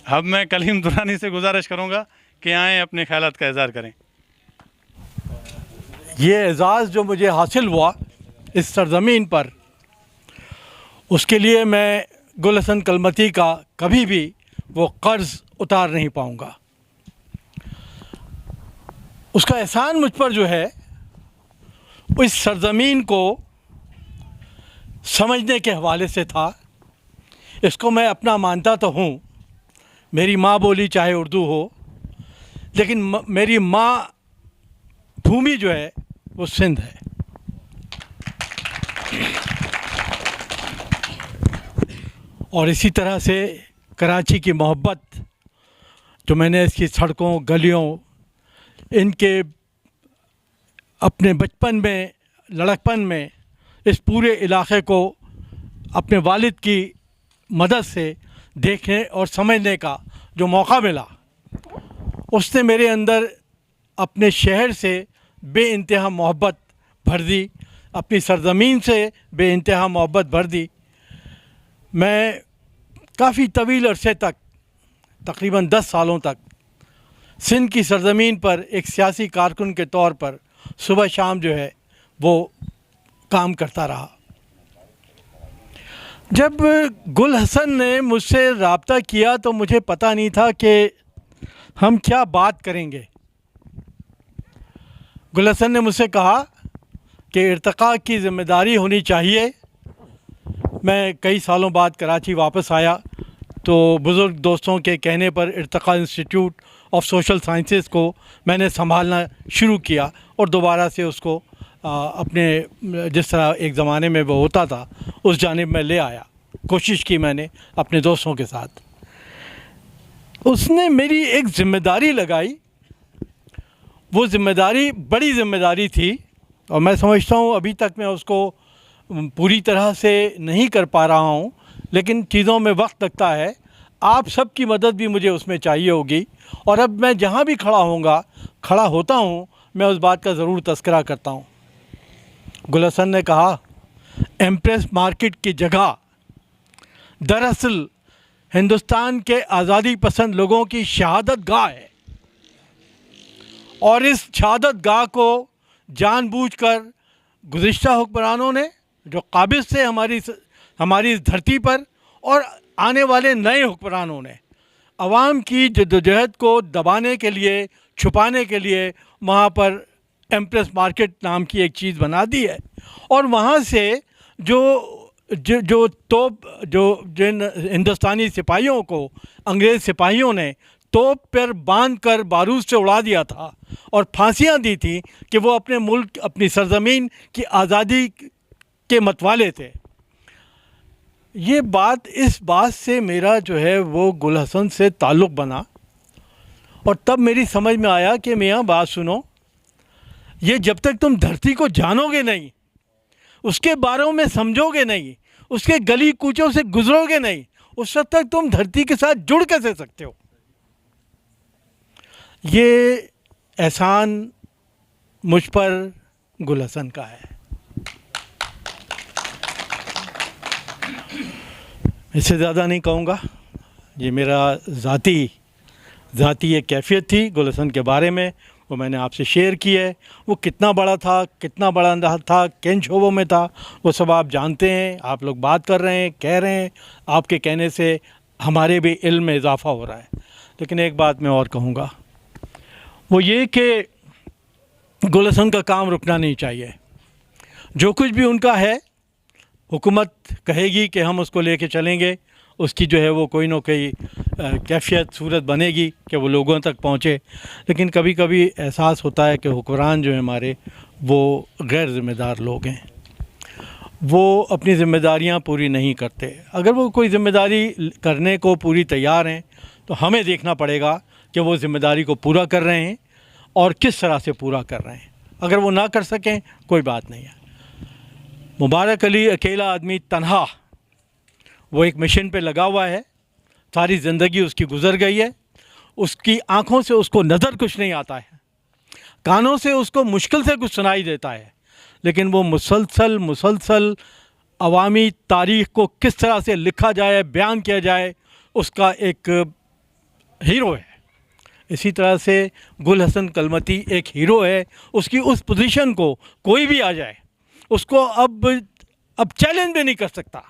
अब मैं कलीम दुरानी से गुजारिश करूँगा कि आएँ अपने ख्यालात का इज़हार करें। ये एज़ाज़ जो मुझे हासिल हुआ इस सरज़मीन पर, उसके लिए मैं गुल हसन कलमती का कभी भी वो कर्ज़ उतार नहीं पाऊँगा। उसका एहसान मुझ पर जो है इस सरज़मीन को समझने के हवाले से था। इसको मैं अपना मानता तो हूँ, मेरी माँ बोली चाहे उर्दू हो, लेकिन मेरी माँ भूमि जो है वो सिंध है। और इसी तरह से कराची की मोहब्बत जो मैंने इसकी सड़कों, गलियों, इनके अपने बचपन में, लड़कपन में इस पूरे इलाक़े को अपने वालिद की मदद से देखने और समझने का जो मौका मिला, उसने मेरे अंदर अपने शहर से बेइंतहा मोहब्बत भर दी, अपनी सरज़मीन से बेइंतहा मोहब्बत भर दी। मैं काफ़ी तवील अरसे तक, तकरीबन 10 सालों तक सिंध की सरज़मीन पर एक सियासी कारकुन के तौर पर सुबह शाम जो है वो काम करता रहा। जब गुल हसन ने मुझसे रब्ता किया तो मुझे पता नहीं था कि हम क्या बात करेंगे। गुल हसन ने मुझसे कहा कि इर्तिक़ा की ज़िम्मेदारी होनी चाहिए। मैं कई सालों बाद कराची वापस आया तो बुज़ुर्ग दोस्तों के कहने पर इर्तिक़ा इंस्टीट्यूट ऑफ सोशल साइंसेस को मैंने संभालना शुरू किया और दोबारा से उसको अपने जिस तरह एक ज़माने में वो होता था उस जानिब में ले आया। कोशिश की मैंने अपने दोस्तों के साथ। उसने मेरी एक ज़िम्मेदारी लगाई, वो ज़िम्मेदारी बड़ी ज़िम्मेदारी थी और मैं समझता हूँ अभी तक मैं उसको पूरी तरह से नहीं कर पा रहा हूँ, लेकिन चीज़ों में वक्त लगता है। आप सबकी मदद भी मुझे उसमें चाहिए होगी और अब मैं जहाँ भी खड़ा होता हूँ, मैं उस बात का ज़रूर तज़किरा करता हूँ। गुल हसन ने कहा, एम्प्रेस मार्केट की जगह दरअसल हिंदुस्तान के आज़ादी पसंद लोगों की शहादत गाह है और इस शहादत गाह को जानबूझकर गुज़िश्ता हुक्मरानों ने जो काबिज़ थे हमारी इस धरती पर और आने वाले नए हुक्मरानों ने अवाम की जद्दोजहद को दबाने के लिए, छुपाने के लिए वहाँ पर एम्प्रेस मार्केट नाम की एक चीज़ बना दी है। और वहाँ से जिन हिंदुस्तानी सिपाहियों को अंग्रेज़ सिपाहियों ने तोप पर बांध कर बारूद से उड़ा दिया था और फांसियाँ दी थी कि वो अपने मुल्क, अपनी सरज़मीन की आज़ादी के मतवाले थे। इस बात से मेरा जो है वो गुल हसन से ताल्लुक़ बना और तब मेरी समझ में आया कि मियाँ बात सुनो, ये जब तक तुम धरती को जानोगे नहीं, उसके बारे में समझोगे नहीं, उसके गली कूचों से गुजरोगे नहीं, उस वक्त तक तुम धरती के साथ जुड़ कैसे सकते हो। ये एहसान मुझ पर गुल हसन का है। इससे ज़्यादा नहीं कहूँगा। ये मेरा ज़ाती एक कैफियत थी गुल हसन के बारे में, वो मैंने आपसे शेयर की है। वो कितना बड़ा था, किन शोबों में था, वो सब आप जानते हैं। आप लोग बात कर रहे हैं, कह रहे हैं, आपके कहने से हमारे भी इल्म में इजाफ़ा हो रहा है। लेकिन एक बात मैं और कहूँगा, वो ये कि गुल हसन का काम रुकना नहीं चाहिए। जो कुछ भी उनका है, हुकूमत कहेगी कि हम उसको लेके चलेंगे, उसकी जो है वो कोई ना कोई कैफियत सूरत बनेगी कि वो लोगों तक पहुँचे। लेकिन कभी कभी एहसास होता है कि हुक्मरान जो है हमारे, वो गैर ज़िम्मेदार लोग हैं, वो अपनी ज़िम्मेदारियाँ पूरी नहीं करते। अगर वो कोई ज़िम्मेदारी करने को पूरी तैयार हैं तो हमें देखना पड़ेगा कि वो ज़िम्मेदारी को पूरा कर रहे हैं और किस तरह से पूरा कर रहे हैं। अगर वो ना कर सकें कोई बात नहीं है। मुबारक अली अकेला आदमी तन्हा, वो एक मिशन पे लगा हुआ है, सारी ज़िंदगी उसकी गुज़र गई है, उसकी आँखों से उसको नज़र कुछ नहीं आता है, कानों से उसको मुश्किल से कुछ सुनाई देता है, लेकिन वो मुसलसल अवामी तारीख़ को किस तरह से लिखा जाए, बयान किया जाए, उसका एक हीरो है। इसी तरह से गुल हसन कलमती एक हीरो है। उसकी उस पोजीशन को कोई भी आ जाए उसको अब चैलेंज भी नहीं कर सकता।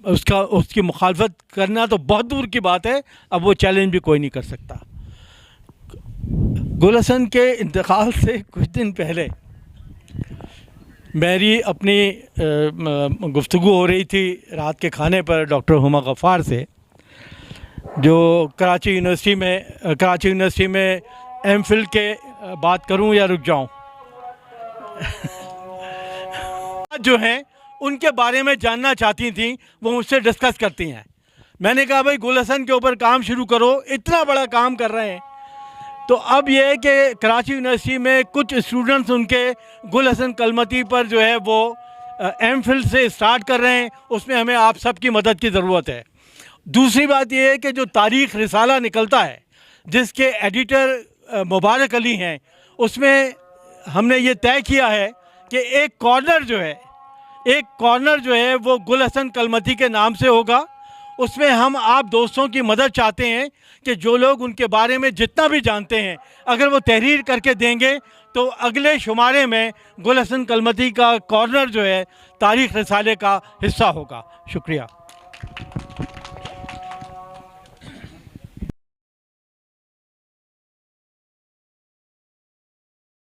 उसकी मुखालफत करना तो बहुत दूर की बात है, अब वो चैलेंज भी कोई नहीं कर सकता। गुल हसन के इंतकाल से कुछ दिन पहले मेरी अपनी गुफ्तगू हो रही थी रात के खाने पर डॉक्टर हुमा गफ़ार से, जो कराची यूनिवर्सिटी में एमफिल के बात करूं या रुक जाऊं जो हैं उनके बारे में जानना चाहती थी, वो मुझसे डिस्कस करती हैं। मैंने कहा भाई गुल हसन के ऊपर काम शुरू करो, इतना बड़ा काम कर रहे हैं। तो अब ये है कि कराची यूनिवर्सिटी में कुछ स्टूडेंट्स उनके गुल हसन कलमती पर जो है वो एमफिल से स्टार्ट कर रहे हैं। उसमें हमें आप सब की मदद की ज़रूरत है। दूसरी बात यह है कि जो तारीख़ रिसाला निकलता है जिसके एडिटर मुबारक अली हैं, उसमें हमने ये तय किया है कि एक कॉर्नर जो है वो गुल हसन कलमती के नाम से होगा। उसमें हम आप दोस्तों की मदद चाहते हैं कि जो लोग उनके बारे में जितना भी जानते हैं अगर वो तहरीर करके देंगे तो अगले शुमारे में गुल हसन कलमती का कॉर्नर जो है तारीख़ रिसाले का हिस्सा होगा। शुक्रिया।